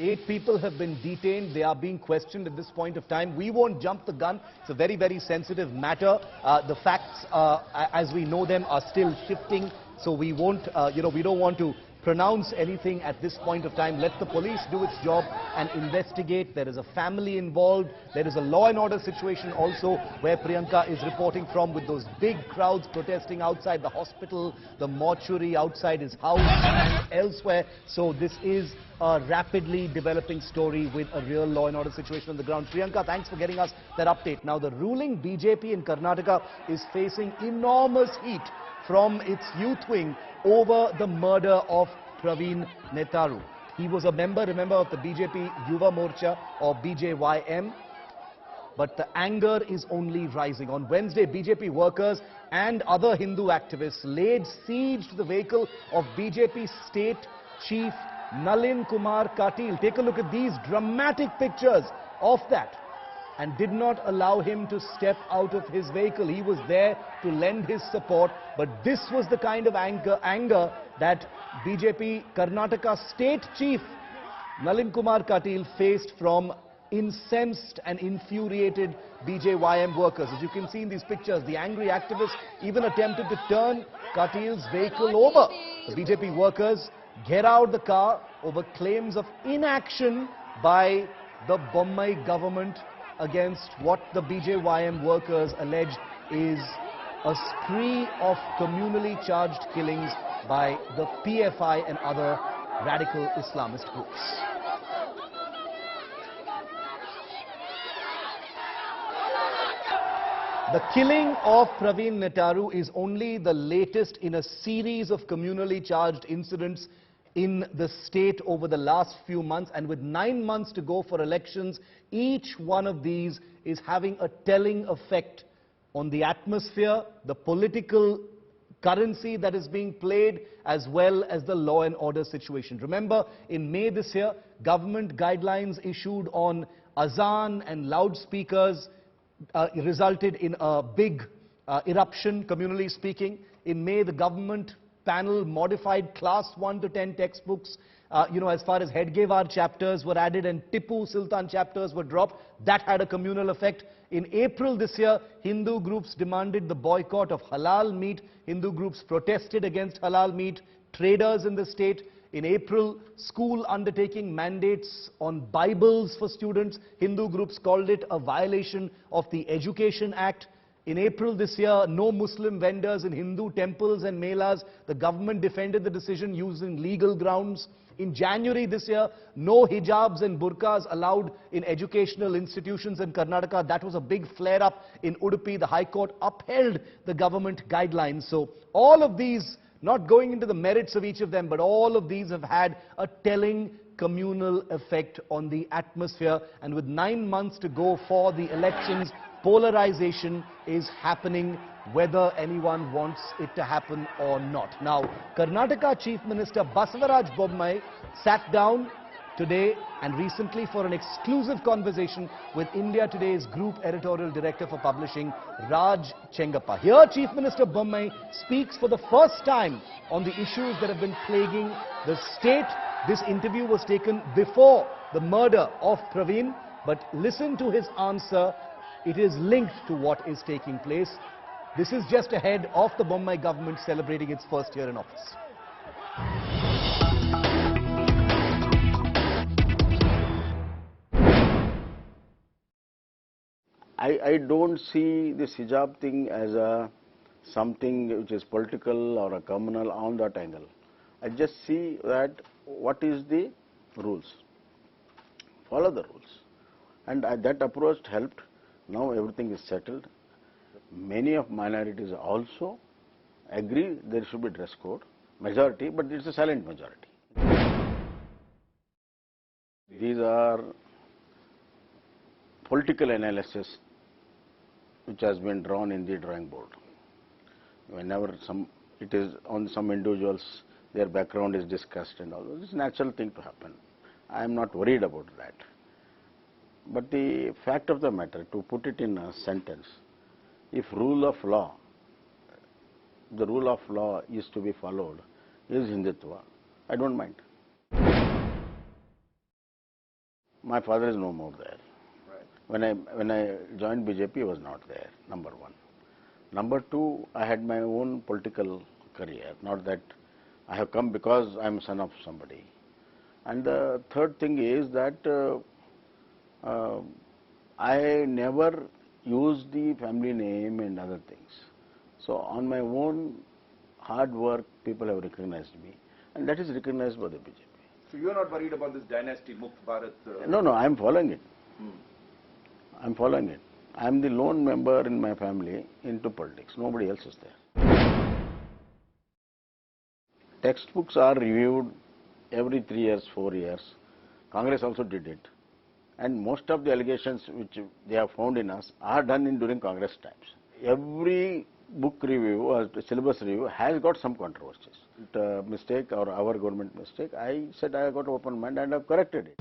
8 people have been detained. They are being questioned at this point of time. We won't jump the gun. It's a very, very sensitive matter. The facts, as we know them, are still shifting. So we won't, we don't want to pronounce anything at this point of time. Let the police do its job and investigate. There is a family involved. There is a law and order situation also where Priyanka is reporting from, with those big crowds protesting outside the hospital, the mortuary, outside his house and elsewhere. So this is a rapidly developing story with a real law and order situation on the ground. Priyanka, thanks for getting us that update. Now, the ruling BJP in Karnataka is facing enormous heat from its youth wing over the murder of Praveen Netaru. He was a member, remember, of the BJP Yuva Morcha, or BJYM. But the anger is only rising. On Wednesday, BJP workers and other Hindu activists laid siege to the vehicle of BJP State Chief Nalin Kumar Katil. Take a look at these dramatic pictures of that, and did not allow him to step out of his vehicle. He was there to lend his support, but this was the kind of anger that BJP Karnataka State Chief Nalin Kumar Katil faced from incensed and infuriated BJYM workers. As you can see in these pictures, the angry activists even attempted to turn Katil's vehicle over. The BJP workers get out the car over claims of inaction by the Bommai government against what the BJYM workers allege is a spree of communally charged killings by the PFI and other radical Islamist groups. The killing of Praveen Netaru is only the latest in a series of communally charged incidents in the state over the last few months, and with 9 months to go for elections, each one of these is having a telling effect on the atmosphere, the political currency that is being played, as well as the law and order situation. Remember, in May this year, government guidelines issued on azan and loudspeakers resulted in a big eruption, communally speaking. In May, the government panel modified class 1 to 10 textbooks, as far as Hedgewar chapters were added and Tipu Sultan chapters were dropped. That had a communal effect. In April this year, Hindu groups demanded the boycott of halal meat. Hindu groups protested against halal meat. Traders in the state, in April, school undertaking mandates on Bibles for students. Hindu groups called it a violation of the Education Act. In April this year, no Muslim vendors in Hindu temples and melas. The government defended the decision using legal grounds. In January this year, no hijabs and burqas allowed in educational institutions in Karnataka. That was a big flare-up in Udupi. The High Court upheld the government guidelines. So all of these, not going into the merits of each of them, but all of these have had a telling communal effect on the atmosphere. And with 9 months to go for the elections, polarization is happening whether anyone wants it to happen or not. Now, Karnataka Chief Minister Basavaraj Bommai sat down today and recently for an exclusive conversation with India Today's Group Editorial Director for Publishing, Raj Chengappa. Here, Chief Minister Bommai speaks for the first time on the issues that have been plaguing the state. This interview was taken before the murder of Praveen, but listen to his answer. It is linked to what is taking place. This is just ahead of the Bommai government celebrating its first year in office. I don't see this hijab thing as something which is political or a communal on that angle. I just see that what is the rules. Follow the rules. And that approach helped. Now everything is settled. Many of minorities also agree there should be dress code. Majority, but it's a silent majority. These are political analysis which has been drawn in the drawing board. Whenever it is on some individuals, their background is discussed and all. It's a natural thing to happen. I am not worried about that. But the fact of the matter, to put it in a sentence, if the rule of law is to be followed, is Hindutva, I don't mind. My father is no more there. Right. When I joined BJP, he was not there, number one. Number two, I had my own political career, not that I have come because I am son of somebody. And the third thing is that I never used the family name and other things. So on my own hard work, people have recognized me, and that is recognized by the BJP. So you are not worried about this dynasty, Mukt Bharat? No, I am following it. Hmm. I am following it. I am the lone member in my family into politics. Nobody else is there. Textbooks are reviewed every 3 years, 4 years. Congress also did it. And most of the allegations which they have found in us are done during Congress times. Every book review or syllabus review has got some controversies. Mistake or our government mistake, I said I got open mind and I have corrected it.